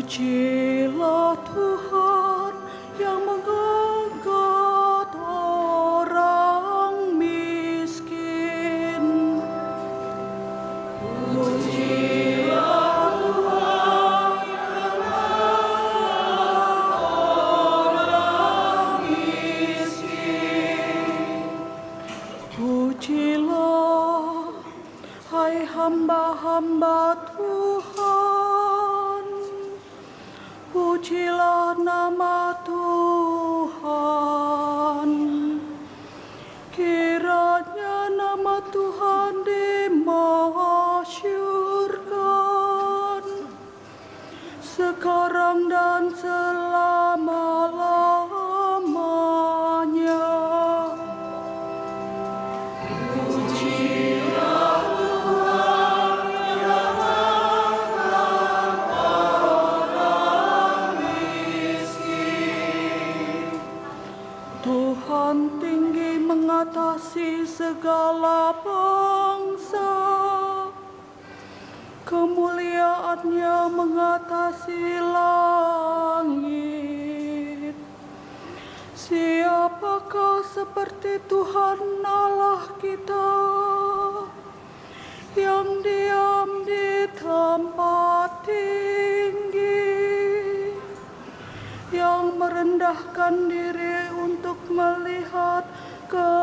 Pujilah Tuhan yang mengangkat orang miskin. Pujilah Tuhan yang mengangkat orang miskin. Pujilah, hai hamba-hamba Tuhan. Pujilah nama Tuhan. Kiranya nama Tuhan dimasyhurkan sekarang dan selama-lamanya. Pujilah Tuhan yang mengangkat orang miskin. Tuhan tinggi mengatasi segala bangsa, kemuliaannya mengatasi langit. Siapakah seperti Tuhan Allah kita, yang diam di tempat tinggi, yang merendahkan diri untuk melihat ke